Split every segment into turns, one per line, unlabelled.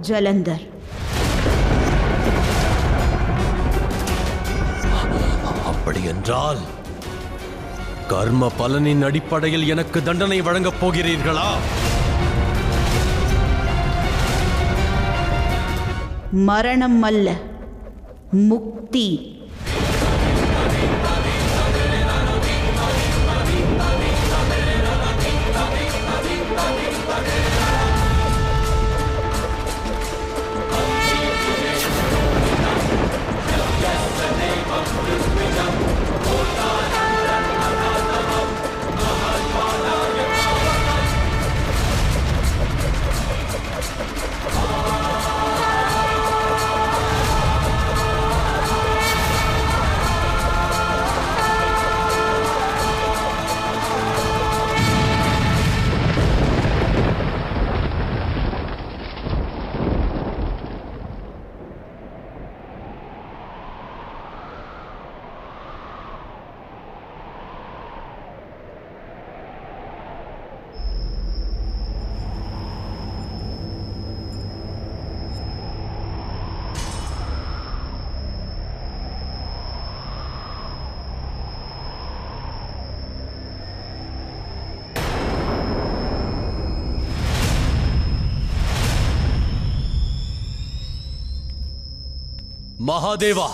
ஜலந்தர்.
அப்படி என்றால் கர்ம பலனின் அடிப்படையில் எனக்கு தண்டனை வழங்கப் போகிறீர்களா?
மரணம் அல்ல, முக்தி.
மகாதேவா,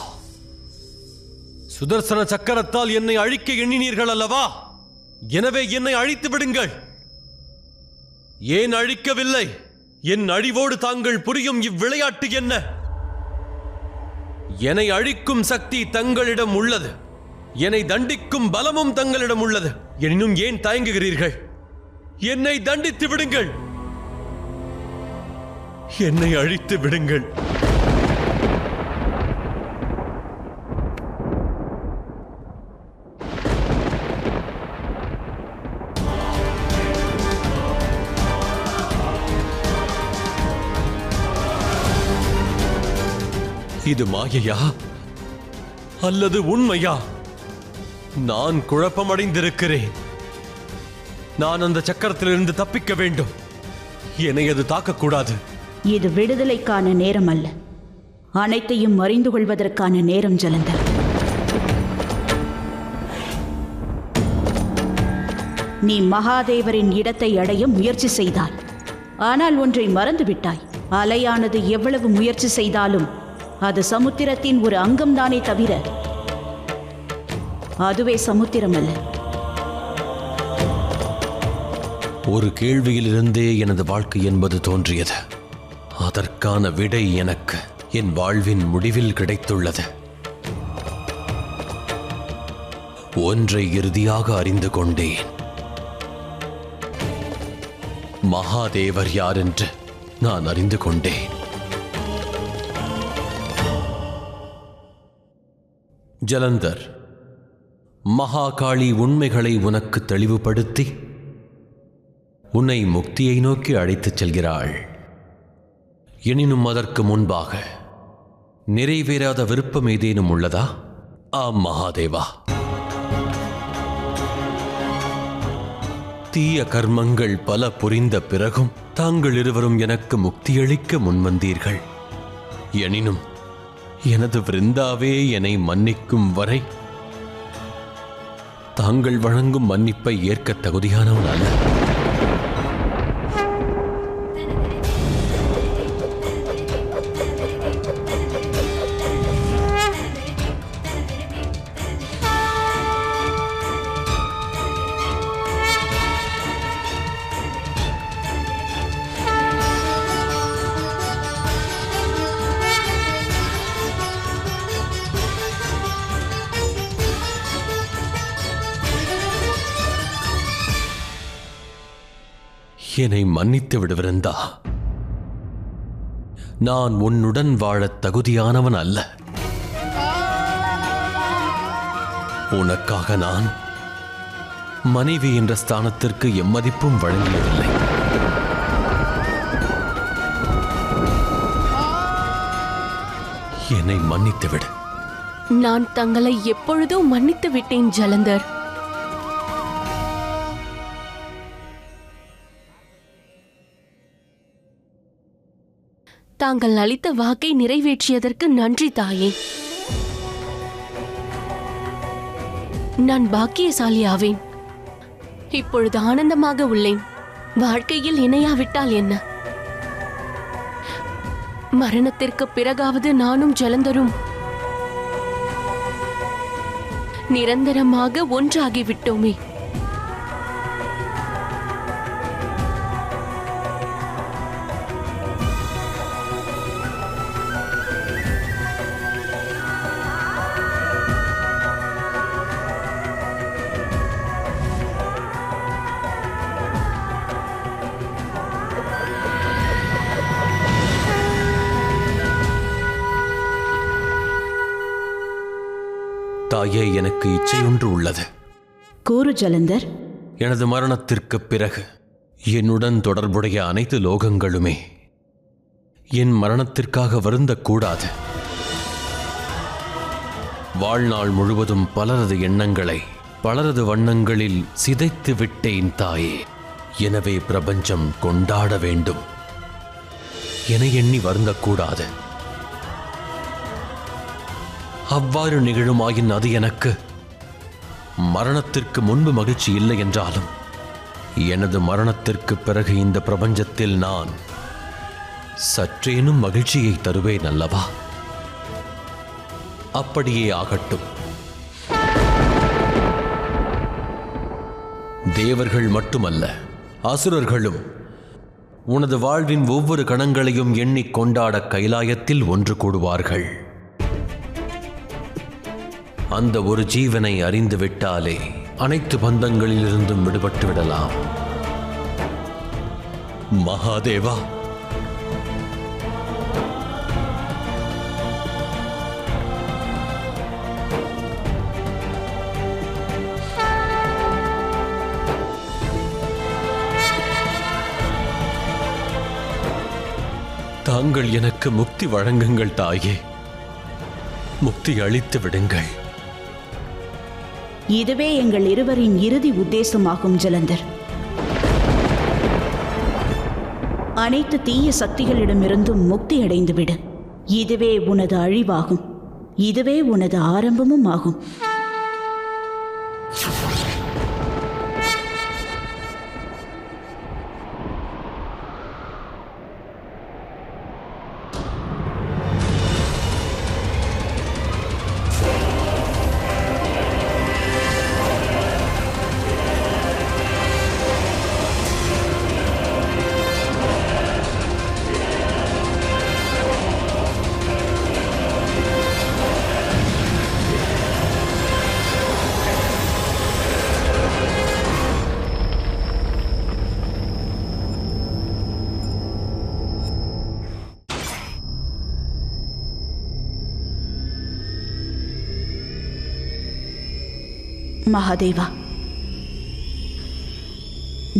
சுதர்சன சக்கரத்தால் என்னை அழிக்க எண்ணினீர்கள் அல்லவா? எனவே என்னை அழித்து விடுங்கள். ஏன் அழிக்கவில்லை? என் அழிவோடு தாங்கள் புரியும் இவ்விளையாட்டு என்ன? என்னை அழிக்கும் சக்தி தங்களிடம் உள்ளது, என்னை தண்டிக்கும் பலமும் தங்களிடம் உள்ளது. எனினும் ஏன் தயங்குகிறீர்கள்? என்னை தண்டித்து விடுங்கள், என்னை அழித்து விடுங்கள். இது மாயையா அல்லது உண்மையா? நான் குழப்பமடைந்திருக்கிறேன். நான் அந்த சக்கரத்திலிருந்து தப்பிக்க வேண்டும். என்னை அது தாக்கக்கூடாது.
இது விடுதலைக்கான நேரம் அல்ல, அனைத்தையும் அறிந்து கொள்வதற்கான நேரம் ஜலந்தர். நீ மகாதேவரின் இடத்தை அடைய முயற்சி செய்தாய். ஆனால் ஒன்றை மறந்துவிட்டாய். அலையானது எவ்வளவு முயற்சி செய்தாலும் அது சமுத்திரத்தின் ஒரு அங்கம்தானே தவிர அதுவே சமுத்திரம் அல்ல.
ஒரு கேள்வியிலிருந்தே எனது வாழ்க்கை என்பது தோன்றியது. அதற்கான விடை எனக்கு என் வாழ்வின் முடிவில் கிடைத்துள்ளது. ஒன்றை இறுதியாக அறிந்து கொண்டேன். மகாதேவர் யார் என்று நான் அறிந்து கொண்டேன். ஜலந்தர், மகாகாளி உண்மைகளை உனக்கு தெளிவுபடுத்தி உன்னை முக்தியை நோக்கி அழைத்துச் செல்கிறாள். எனினும் அதற்கு முன்பாக நிறைவேறாத விருப்பம் ஏதேனும் உள்ளதா? ஆம் மகாதேவா. தீய கர்மங்கள் பல புரிந்த பிறகும் தாங்கள் இருவரும் எனக்கு முக்தியளிக்க முன்வந்தீர்கள். எனினும் எனது விருந்தாவே என்னை மன்னிக்கும் வரை தாங்கள் வழங்கும் மன்னிப்பை ஏற்க தகுதியானவன் அல்ல. என்னை மன்னித்து விடுவிருந்தா, நான் உன்னுடன் வாழத் தகுதியானவன் அல்ல. உனக்காக நான் மனைவி என்ற ஸ்தானத்திற்கு எம்மதிப்பும் வழங்கியதில்லை. என்னை மன்னித்துவிடு.
நான் தங்களை எப்பொழுதோ மன்னித்து விட்டேன் ஜலந்தர். தாங்கள் அளித்த வாக்கை நிறைவேற்றியதற்கு நன்றி தாயே. நான் பாக்கியசாலி ஆவேன். இப்பொழுது ஆனந்தமாக உள்ளேன். வாழ்க்கையில் இணையாவிட்டால் என்ன? மரணத்திற்கு பிறகாவது நானும் ஜலந்தரும் நிரந்தரமாக ஒன்றாகிவிட்டோமே.
தாயே, எனக்கு இச்சையொன்று உள்ளது.
கூறு ஜலந்தர்.
எனது மரணத்திற்கு பிறகு என்னுடன் தொடர்புடைய அனைத்து லோகங்களுமே என் மரணத்திற்காக வருந்தக்கூடாது. வாழ்நாள் முழுவதும் பலரது எண்ணங்களை பலரது வண்ணங்களில் சிதைத்து விட்டேன் தாயே. எனவே பிரபஞ்சம் கொண்டாட வேண்டும் என எண்ணி வருந்தக்கூடாது. அவ்வாறு நிகழுமாயின் அது எனக்கு மரணத்திற்கு முன்பு மகிழ்ச்சி இல்லை என்றாலும் எனது மரணத்திற்கு பிறகு இந்த பிரபஞ்சத்தில் நான் சற்றேனும் மகிழ்ச்சியை தருவேன் அல்லவா? அப்படியே ஆகட்டும். தேவர்கள் மட்டுமல்ல, அசுரர்களும் உனது வாழ்வின் ஒவ்வொரு கணங்களையும் எண்ணிக் கொண்டாட கைலாயத்தில் ஒன்று கூடுவார்கள். அந்த ஒரு ஜீவனை அறிந்து விட்டாலே அனைத்து பந்தங்களிலிருந்தும் விடுபட்டு விடலாம். மகாதேவா, தாங்கள் எனக்கு முக்தி வழங்குங்கள் தாயே. முக்தி அளித்து விடுங்கள்.
இதுவே எங்கள் இருவரின் இறுதி உத்தேசமாகும் ஜலந்தர். அனைத்து தீய சக்திகளிடமிருந்தும் முக்தி அடைந்துவிடு. இதுவே உனது அழிவாகும். இதுவே உனது ஆரம்பமும் ஆகும். மகாதேவா,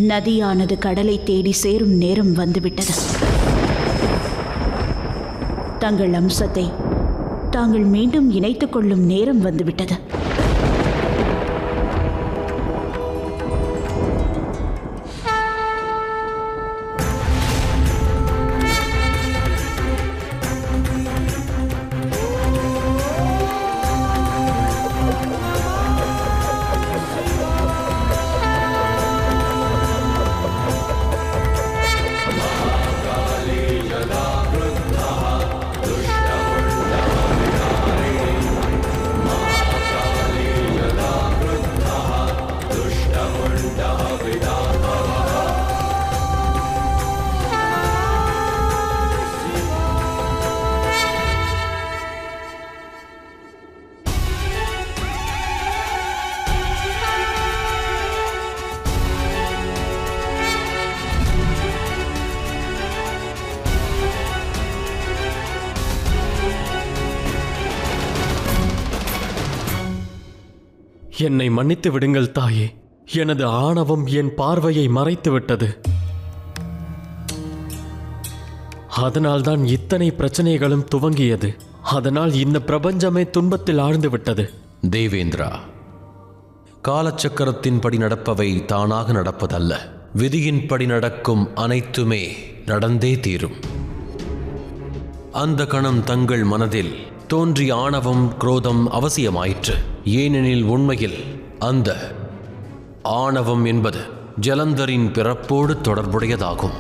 நதியானது கடலை தேடி சேரும் நேரம் வந்துவிட்டது. தங்கள் அம்சத்தை தாங்கள் மீண்டும் இணைத்துக் கொள்ளும் நேரம் வந்துவிட்டது.
என்னை மன்னித்து விடுங்கள் தாயே. எனது ஆணவம் என் பார்வையை மறைத்து விட்டது. அதனால்தான் இத்தனை பிரச்சனைகளும் துவங்கியது. அதனால் இந்த பிரபஞ்சமே துன்பத்தில் ஆழ்ந்து விட்டது.
தேவேந்திரா, காலச்சக்கரத்தின்படி நடப்பவை தானாக நடப்பதல்ல. விதியின்படி நடக்கும் அனைத்துமே நடந்தே தீரும். அந்த கணம் தங்கள் மனதில் தோன்றிய ஆணவம் குரோதம் அவசியமாயிற்று. ஏனெனில் உண்மையில் அந்த ஆணவம் என்பது ஜலந்தரின் பிறப்போடு தொடர்புடையதாகும்.